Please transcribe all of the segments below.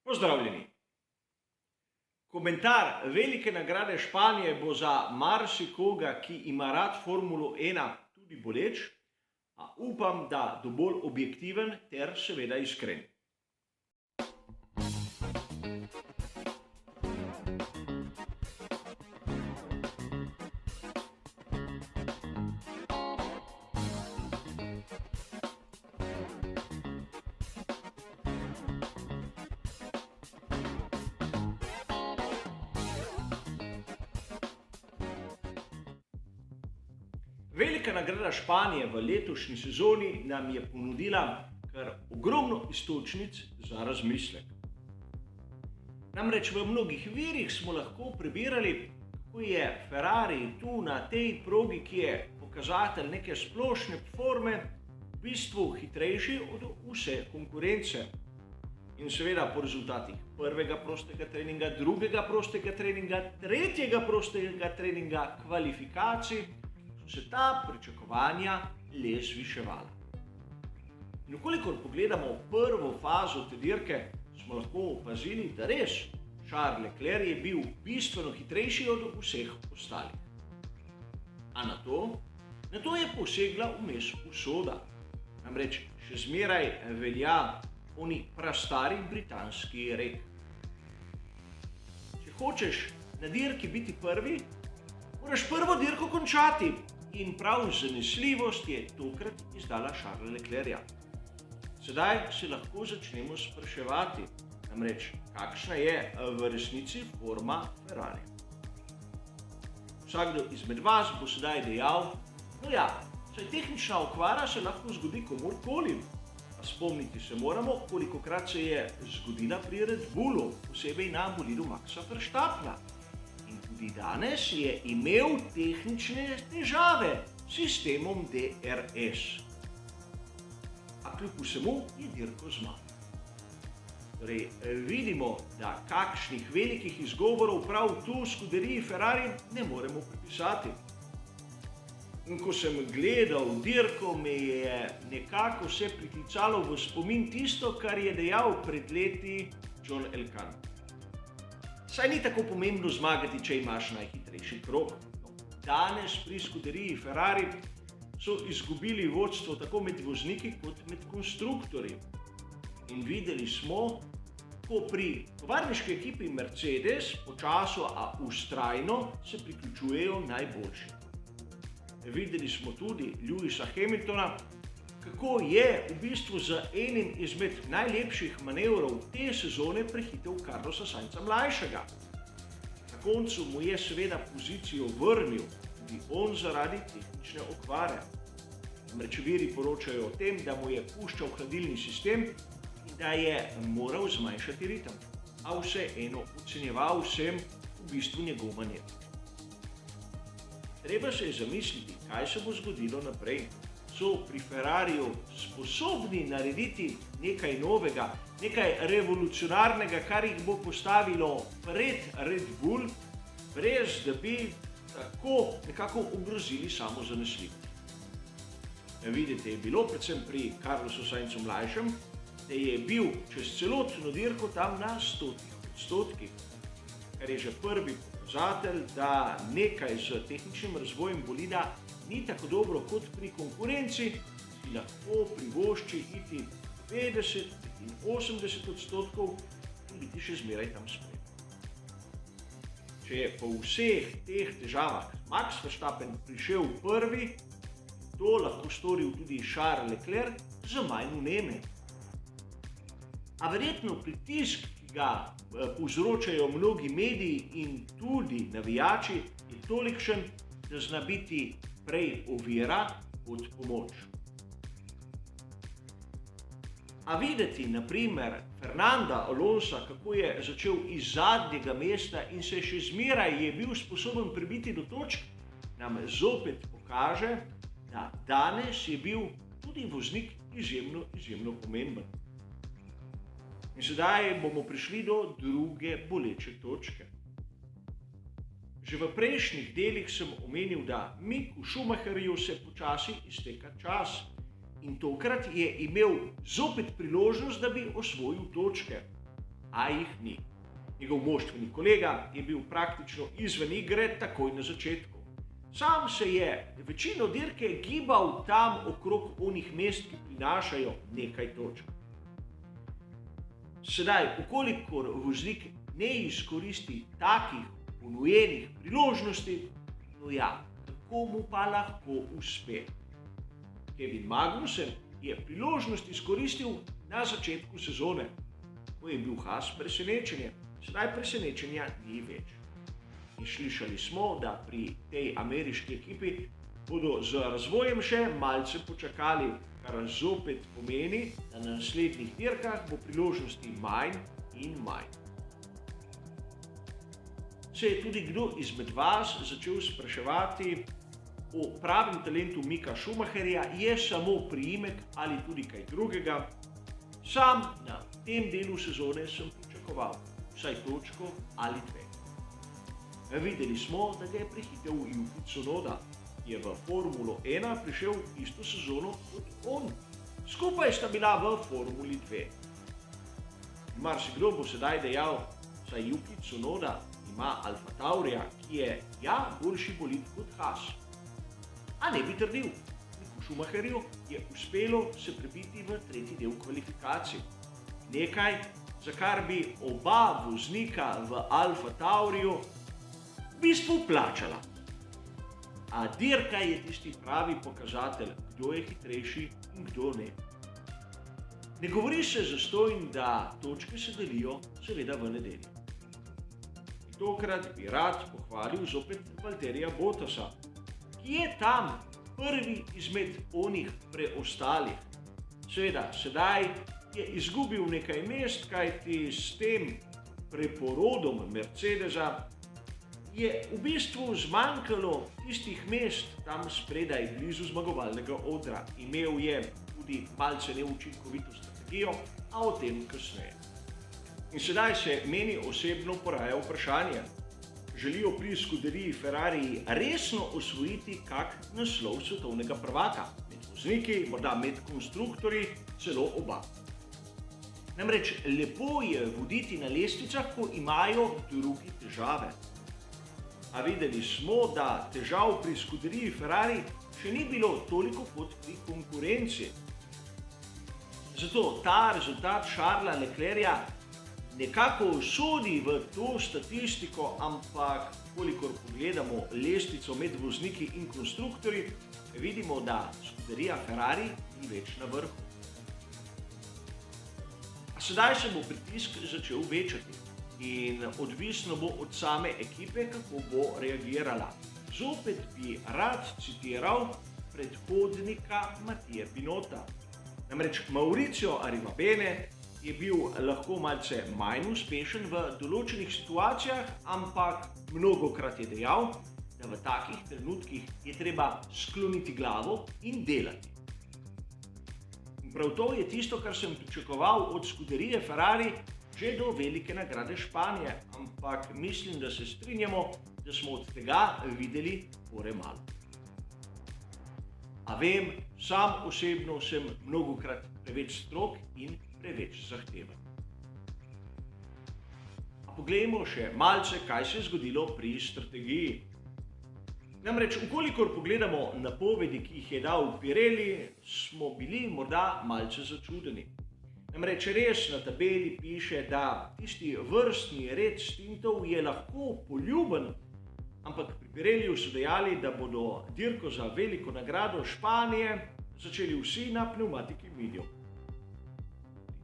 Pozdravljeni. Komentar velike nagrade Španije bo za marsikoga, ki ima rad Formulo 1, tudi boleč, a upam, da dovolj objektiven ter seveda iskren. Velika nagrada Španije v letošnji sezoni nam je ponudila kar ogromno iztočnic za razmislek. Namreč v mnogih virih smo lahko prebirali, kako je Ferrari tu na tej progi, ki je pokazatelj neke splošne forme, v bistvu hitrejši od vse konkurence. In seveda po rezultatih prvega prostega treninga, drugega prostega treninga, tretjega prostega treninga, kvalifikacij, so se ta pričakovanja le zviševala. In kolikor pogledamo prvo fazo te dirke, smo lahko opazili, da res Charles Leclerc je bil bistveno hitrejši od vseh ostalih. A na to je posegla vmes usoda. Namreč še zmeraj velja oni prastari britanski rek. Če hočeš na dirki biti prvi, moraš prvo dirko končati. In prav zanesljivost je tokrat izdala Charlesa Leclerca. Sedaj se lahko začnemo spraševati, namreč kakšna je v resnici forma Ferrari. Vsakdo izmed vas bo sedaj dejal, saj tehnična okvara se lahko zgodi komurkoli. A spomniti se moramo, kolikokrat se je zgodila pri Red Bullu, posebej na bolidu Maxa Verstappena. Tudi danes je imel tehnične težave s sistemom DRS. A kljub vsemu je dirko zmagal. Torej, vidimo, da kakšnih velikih izgovorov prav tu skuderiji Ferrari ne moremo pripisati. In ko sem gledal dirko, me je nekako se priklicalo v spomin tisto, kar je dejal pred leti John Elkann. Saj ni tako pomembno zmagati, če imaš najhitrejši krog. Danes pri skuderiji Ferrari so izgubili vodstvo tako med vozniki kot med konstruktorji. In videli smo, ko pri tovarniški ekipi Mercedes počasno, a vztrajno se priključujejo najboljši. Videli smo tudi Lewisa Hamiltona, kako je v bistvu z enim izmed najlepših manevrov te sezone prehitel Carlosa Sainza mlajšega. Na koncu mu je seveda pozicijo vrnil, tudi on zaradi tehnične okvare. Namreč viri poročajo o tem, da mu je puščal hladilni sistem in da je moral zmanjšati ritem, a vseeno ocenjeval sem v bistvu njegov manever. Treba se je zamisliti, kaj se bo zgodilo naprej. So pri Ferrariju sposobni narediti nekaj novega, nekaj revolucionarnega, kar jih bo postavilo pred Red Bull, brez da bi tako nekako ogrozili samo zanesljivost. Vidite, je bilo predvsem pri Carlosu Sainzu mlajšem, da je bil čez celotno dirko tam na 100%, kar je že prvi pokazatelj, da nekaj z tehničnim razvojem bolida ni tako dobro kot pri konkurenci, si lahko privošči iti 50 in 80% in biti še zmeraj tam spred. Če je po vseh teh težavah Max Verstappen prišel prvi, to lahko storil tudi Charles Leclerc z manj vneme. A verjetno pritisk, ki ga povzročajo mnogi mediji in tudi navijači, je tolikšen, da zna biti prej ovira kot pomoč. A videti, na primer, Fernanda Alonsa, kako je začel iz zadnjega mesta in se še zmeraj je bil sposoben prebiti do točk, nam zopet pokaže, da danes je bil tudi voznik izjemno pomemben. In sedaj bomo prišli do druge boleče točke. Že v prejšnjih delih sem omenil, da Micku Schumacherju se počasi izteka čas in tokrat je imel zopet priložnost, da bi osvojil točke. a jih ni. Njegov moštveni kolega je bil praktično izven igre takoj na začetku. Sam se je večino dirke gibal tam okrog onih mest, ki prinašajo nekaj točk. Sedaj, ukolikor voznik ne izkoristi takih ponujenih priložnosti, no ja, kako mu pa lahko uspe? Kevin Magnussen je priložnost izkoristil na začetku sezone, ko je bil Haas presenečenje. Sedaj presenečenja ni več. In slišali smo, da pri tej ameriški ekipi bodo z razvojem še malce počakali, kar zopet pomeni, da na naslednjih dirkah bo priložnosti manj in manj. Se je tudi kdo izmed vas začel spraševati o pravem talentu Mika Schumacherja, je samo priimek ali tudi kaj drugega? Sam na tem delu sezone sem pričakoval vsaj točko ali dve. Videli smo, da ga je prehitel Yuki Tsunoda, ki je v Formulo 1 prišel isto sezono kot on. Skupaj sta bila v Formuli 2. Marsikdo bo sedaj dejal, saj Yuki Tsunoda ima Alfa Taurija, ki je boljši bolid kot Haas. A ne bi trdil, Miku Schumacherju je uspelo se prebiti v tretji del kvalifikacij. Nekaj, za kar bi oba voznika v Alfa Tauriju v bistvu plačala. A dirka je tisti pravi pokazatelj, kdo je hitrejši in kdo ne. Ne govori se zastonj, da točke se delijo seveda v nedeljo. Tokrat bi rad pohvalil zopet Valtterija Bottasa, ki je tam prvi izmed onih preostalih. Seveda, sedaj je izgubil nekaj mest, kajti s tem preporodom Mercedesa je v bistvu zmanjkalo tistih mest tam spredaj, blizu zmagovalnega odra. Imel je tudi malce neučinkovito strategijo, a o tem kasneje. In sedaj se meni osebno poraja vprašanje, želijo pri skuderiji Ferrari resno osvojiti kak naslov svetovnega prvaka, med vozniki, morda med konstruktorji, celo oba. Namreč lepo je voditi na lestvicah, ko imajo drugi težave. A videli smo, da težav pri skuderiji Ferrari še ni bilo toliko kot pri konkurenci. Zato ta rezultat Charlesa Leclerca nekako sodi v to statistiko, ampak kolikor pogledamo lestvico med vozniki in konstruktorji, vidimo, da skuderija Ferrari ni več na vrhu. A sedaj se bo pritisk začel večati in odvisno bo od same ekipe, kako bo reagirala. Zopet bi rad citiral predhodnika Matije Binota. Namreč Maurizio Arrivabene je bil lahko malce manj uspešen v določenih situacijah, ampak mnogokrat je dejal, da v takih trenutkih je treba skloniti glavo in delati. In prav to je tisto, kar sem pričakoval od skuderije Ferrari že do velike nagrade Španije, ampak mislim, da se strinjamo, da smo od tega videli bore malo. A vem, sam osebno sem mnogokrat preveč strog in preveč zahteven. A poglejmo še malce, kaj se je zgodilo pri strategiji. Namreč, ukolikor pogledamo napovedi, ki jih je dal Pirelli, smo bili morda malce začudeni. Namreč res na tabeli piše, da tisti vrstni red stintov je lahko poljuben, ampak pri Pirelliju so dejali, da bodo dirko za veliko nagrado Španije začeli vsi na pneumatiki medium.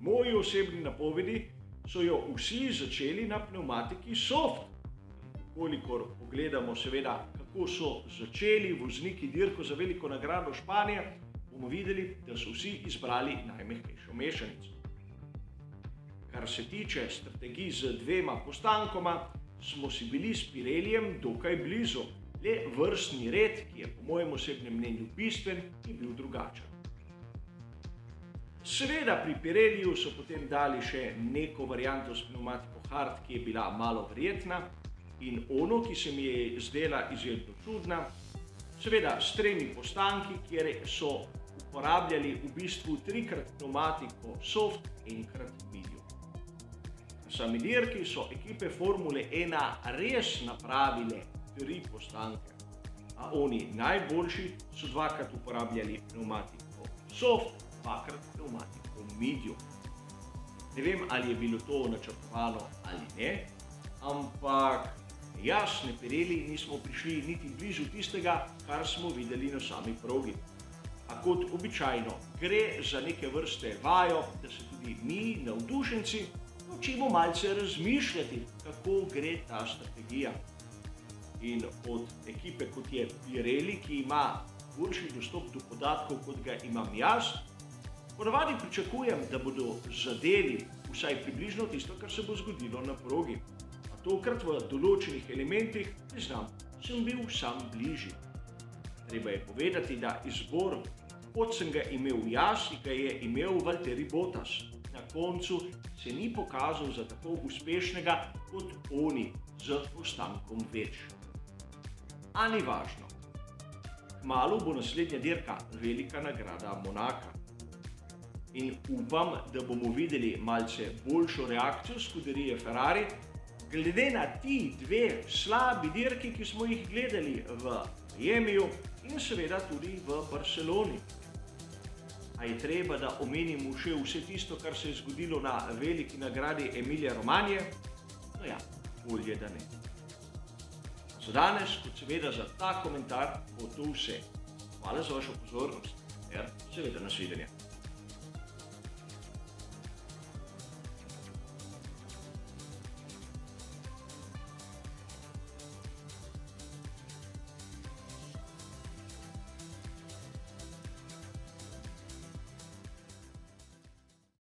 Moji osebni napovedi so jo vsi začeli na pneumatiki soft. Kolikor pogledamo seveda, kako so začeli vozniki dirko za veliko nagrado Španije, bomo videli, da so vsi izbrali najmehkejšo mešanico. Kar se tiče strategij z dvema postankoma, smo si bili s Pirellijem dokaj blizu. Le vrstni red, ki je po mojem osebnem mnenju bistven, je bil drugačen. Seveda pri Pirelliju so potem dali še neko varianto s pneumatiko hard, ki je bila malo verjetna, in ono, ki se mi je zdela izjemno čudna, seveda s tremi postanki, kjer so uporabljali v bistvu trikrat pneumatiko soft, enkrat medium. sami dirki so ekipe Formule 1 res napravile 3 postanke. A oni najboljši so dvakrat uporabljali pneumatiko soft, dvakrat pneumatiko medium. Ne vem, ali je bilo to načrtovano ali ne, ampak jaz ne Pirelli nismo prišli niti blizu tistega, kar smo videli na sami progi. A kot običajno gre za neke vrste vajo, da se tudi mi, navdušenci, naučimo malce razmišljati, kako gre ta strategija. In od ekipe kot je Pirelli, ki ima boljši dostop do podatkov, kot ga imam jaz, ponavadi pričakujem, da bodo zadeli vsaj približno tisto, kar se bo zgodilo na progi. A tokrat v določenih elementih, priznam, sem bil sam bližji. Treba je povedati, da izbor, kot sem ga imel jaz, ga je imel Valtteri Bottas. Na koncu se ni pokazal za tako uspešnega kot oni z postankom več. A ni važno. Kmalu bo naslednja dirka velika nagrada Monaka. In upam, da bomo videli malce boljšo reakcijo skuderije Ferrari, glede na ti 2 slabi dirki, ki smo jih gledali v Miamiju in seveda tudi v Barceloni. A je treba, da omenimo še vse tisto, kar se je zgodilo na veliki nagradi Emilia Romagna? No ja, bolje da ne. Za danes, kot seveda za ta komentar, bo to vse. Hvala za vašo pozornost, ter seveda nasvidenje.